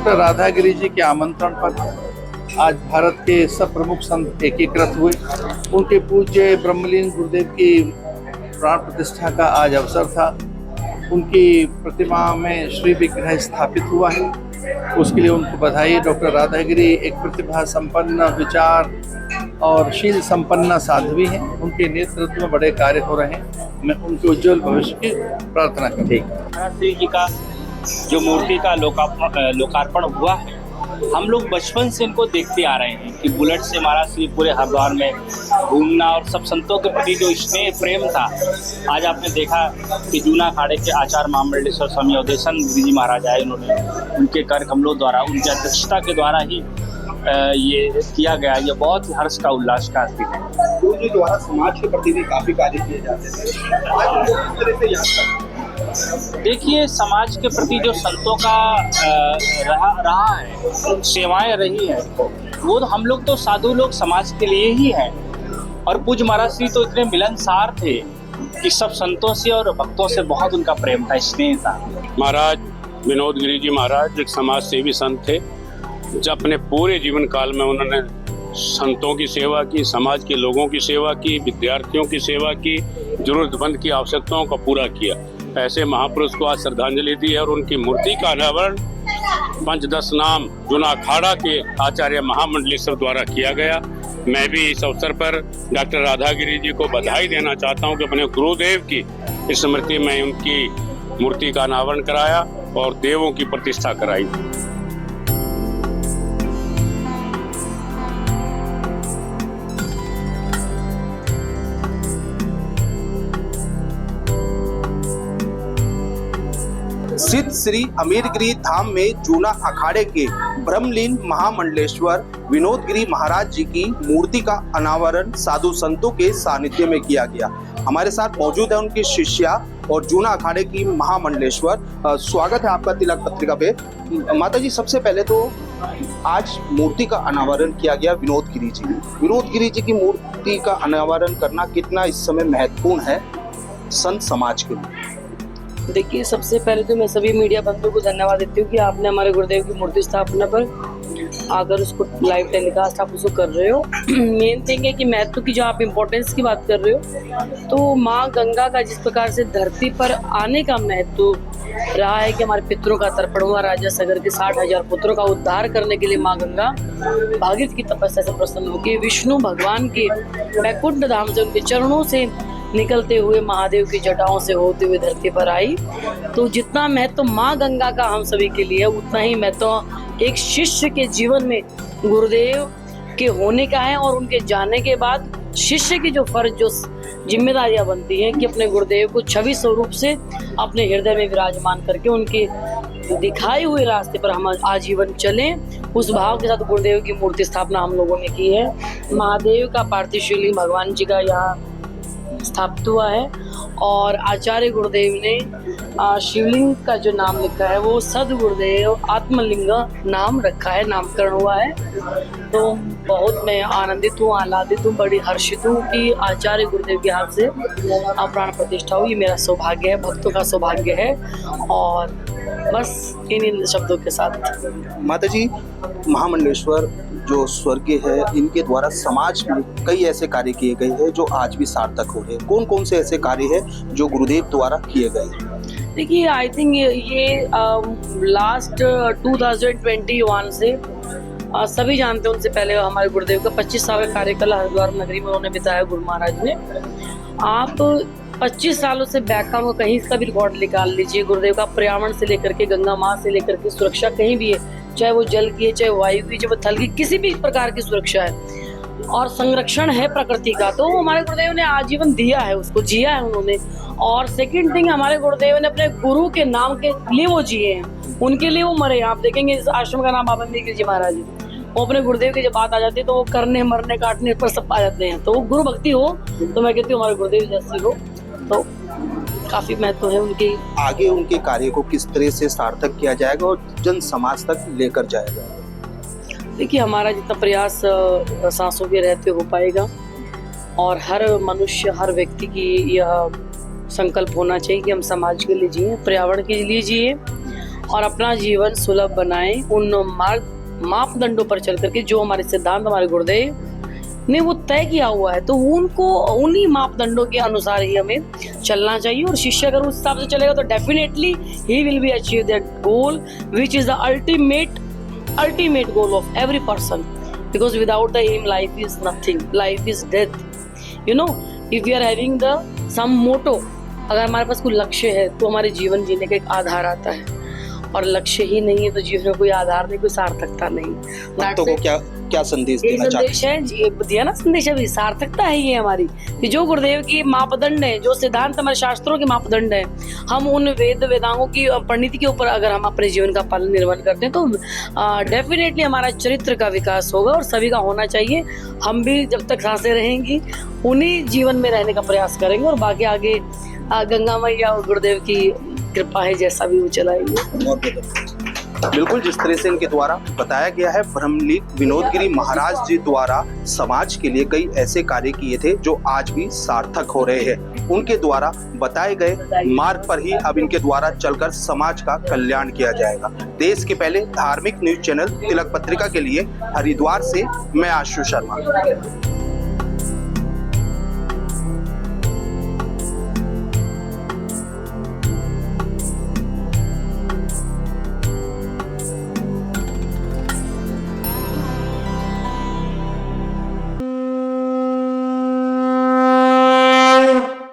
Doctor राधागिरी जी के आमंत्रण पर आज भारत के सब प्रमुख संत एकीकृत हुए। उनके पूज्य ब्रह्मलीन गुरुदेव की प्राण प्रतिष्ठा का आज अवसर था। उनकी प्रतिमा में श्री विग्रह स्थापित हुआ है, उसके लिए उनको बधाई। डॉक्टर राधागिरी एक प्रतिभा संपन्न, विचार और शील संपन्न साध्वी हैं। उनके नेतृत्व में बड़े कार्य हो रहे हैं। मैं उनके उज्जवल भविष्य की प्रार्थना करती हूँ। महाराज जी का जो मूर्ति का लोकार्पण हुआ है, हम लोग बचपन से इनको देखते आ रहे हैं कि बुलेट से महाराज श्री पूरे हरिद्वार में घूमना और सब संतों के प्रति जो स्नेह प्रेम था। आज आपने देखा कि जूना अखाड़े के आचार्य महामंडलेश्वर स्वामी अवधेशन गिरी जी महाराज आए। उन्होंने उनके कर कमलों द्वारा, उनकी अध्यक्षता के द्वारा ही ये किया गया। ये बहुत ही हर्ष का, उल्लास का दिन है। गुरु जी द्वारा समाज के प्रति भी काफी कार्य किए जाते थे, आज उनको किस तरह से याद करते हैं? देखिए, समाज के प्रति जो संतों का रहा है, सेवाएं रही है, वो हम लोग तो साधु लोग समाज के लिए ही हैं। और पूज्य महाराज श्री तो इतने मिलनसार थे कि सब संतों से और भक्तों से बहुत उनका प्रेम था, स्नेह था। महाराज विनोद गिरी जी महाराज एक समाज सेवी संत थे। जब अपने पूरे जीवन काल में उन्होंने संतों की सेवा की, समाज के लोगों की सेवा की, विद्यार्थियों की सेवा की, जरूरतमंद की आवश्यकताओं का पूरा किया। ऐसे महापुरुष को आज श्रद्धांजलि दी है और उनकी मूर्ति का अनावरण पंचदश नाम जूना अखाड़ा के आचार्य महामंडलेश्वर द्वारा किया गया। मैं भी इस अवसर पर डॉक्टर राधागिरी जी को बधाई देना चाहता हूं कि अपने गुरुदेव की स्मृति में उनकी मूर्ति का अनावरण कराया और देवों की प्रतिष्ठा कराई। सिद्ध श्री अमीरगिरी धाम में जूना अखाड़े के ब्रह्मलीन महामंडलेश्वर विनोद गिरी महाराज जी की मूर्ति का अनावरण साधु संतों के सानिध्य में किया गया। हमारे साथ मौजूद है उनकी शिष्या और जूना अखाड़े की महामंडलेश्वर। स्वागत है आपका तिलक पत्रिका पे। माता जी, सबसे पहले तो आज मूर्ति का अनावरण किया गया विनोद गिरी जी की मूर्ति का अनावरण करना कितना इस समय महत्वपूर्ण है संत समाज के लिए? देखिए, सबसे पहले तो मैं सभी मीडिया बंधुओं को धन्यवाद देती हूँ कि आपने हमारे गुरुदेव की मूर्ति स्थापना पर आकर उसको लाइव टेलीकास्ट आप उसको कर रहे हो। मेन थिंग है कि महत्व की जो आप इम्पोर्टेंस की बात कर रहे हो, तो माँ गंगा का जिस प्रकार से धरती पर आने का महत्व रहा है कि हमारे पितरों का तर्पण हुआ, राजा सगर के 60,000 पुत्रों का उद्धार करने के लिए माँ गंगा भागीरथ की तपस्या से प्रसन्न होकर विष्णु भगवान के वैकुंठ धाम से उनके चरणों से निकलते हुए महादेव की जटाओं से होते हुए धरती पर आई। तो जितना महत्व माँ गंगा का हम सभी के लिए, उतना ही महत्व एक शिष्य के जीवन में गुरुदेव के होने का है। और उनके जाने के बाद शिष्य की जो फर्ज, जो जिम्मेदारियां बनती हैं कि अपने गुरुदेव को छवि स्वरूप से अपने हृदय में विराजमान करके उनके दिखाए हुए रास्ते पर हम आजीवन चलें, उस भाव के साथ गुरुदेव की मूर्ति स्थापना हम लोगों ने की है। महादेव का पार्थिव शिवलिंग भगवान जी का यहाँ स्थापित हुआ है और आचार्य गुरुदेव ने शिवलिंग का जो नाम लिखा है वो सदगुरुदेव आत्मलिंग नाम रखा है, नामकरण हुआ है। तो बहुत मैं आनंदित हूँ, आह्लादित हूँ, बड़ी हर्षित हूँ कि आचार्य गुरुदेव के हाथ से प्राण प्रतिष्ठा हुई। मेरा सौभाग्य है, भक्तों का सौभाग्य है। और बस इन शब्दों के साथ माता जी, महामंडलेश्वर जो स्वर्गीय है, इनके द्वारा समाज में कई ऐसे कार्य किए गए हैं जो आज भी सार्थक हो रहे हैं। कौन कौन से ऐसे कार्य हैं जो गुरुदेव द्वारा किए गए? देखिए, आई थिंक ये लास्ट 2021 से सभी जानते हैं, उनसे पहले हमारे गुरुदेव का 25 साल का कार्यकाल हरिद्वार नगरी में उन्होंने बिताया गुरु महाराज ने। आप 25 सालों से बैक का कहीं का भी रिकॉर्ड निकाल लीजिए, गुरुदेव का पर्यावरण से लेकर के, गंगा माँ से लेकर के सुरक्षा कहीं भी है, चाहे वो जल की है, चाहे वायु की, चाहे वो थल की, किसी भी प्रकार की सुरक्षा है और संरक्षण है प्रकृति का, तो हमारे गुरुदेव ने आजीवन दिया है, उसको जिया है उन्होंने। और सेकंड थिंग, हमारे गुरुदेव ने अपने गुरु के नाम के लिए वो जिए हैं, उनके लिए वो मरे। आप देखेंगे इस आश्रम का नाम बाबा गिरी जी महाराज, वो अपने गुरुदेव की जब बात आ जाती है तो वो करने, मरने, काटने पर सब आ जाते हैं। तो वो गुरु भक्ति हो तो मैं कहती हूँ हमारे गुरुदेव जैसी हो, तो काफी महत्व है उनके। आगे उनके कार्य को किस तरह से सार्थक किया जाएगा और जन समाज तक लेकर जाएगा? देखिए, हमारा जितना प्रयास सांसों के रहते हो पाएगा और हर मनुष्य, हर व्यक्ति की यह संकल्प होना चाहिए कि हम समाज के लिए जिए, पर्यावरण के लिए जिए और अपना जीवन सुलभ बनाएं उन मापदंडों पर चल करके जो हमारे सिद्धांत हमारे गुरुदेव ने वो तय किया हुआ है, तो उनको उन्हीं मापदंडों के अनुसार ही हमें चलना चाहिए। और शिष्य अगर उस हिसाब से चलेगा तो definitely he will be achieve that goal which is the ultimate goal of every person, because without the aim life is nothing, life is death. You know, if we are having the same motto, अगर हमारे पास कोई लक्ष्य है तो हमारे जीवन जीने का एक आधार आता है, और लक्ष्य ही नहीं है तो जीवन में कोई आधार नहीं, कोई सार्थकता नहीं। भक्तों को क्या संदेश ये देना चाहते संदेश है, ये दिया ना संदेश, अभी सार्थकता है ये हमारी, कि जो गुरुदेव की मापदंड है, जो सिद्धांत हमारे शास्त्रों के मापदंड है, हम उन वेदांगों की परिणति के ऊपर अगर हम अपने जीवन का पालन निर्वहन करते हैं तो डेफिनेटली हमारा चरित्र का विकास होगा, और सभी का होना चाहिए। हम भी जब तक सांसें रहेंगी उन्हीं जीवन में रहने का प्रयास करेंगे, और बाकी आगे गंगा मैया और गुरुदेव की कृपा है, जैसा भी वो चलाएंगे। बिल्कुल, जिस तरह से इनके द्वारा बताया गया है, ब्रह्मलीन विनोदगिरी महाराज जी द्वारा समाज के लिए कई ऐसे कार्य किए थे जो आज भी सार्थक हो रहे हैं। उनके द्वारा बताए गए मार्ग पर ही अब इनके द्वारा चलकर समाज का कल्याण किया जाएगा। देश के पहले धार्मिक न्यूज चैनल तिलक पत्रिका के लिए हरिद्वार से मैं आशु शर्मा।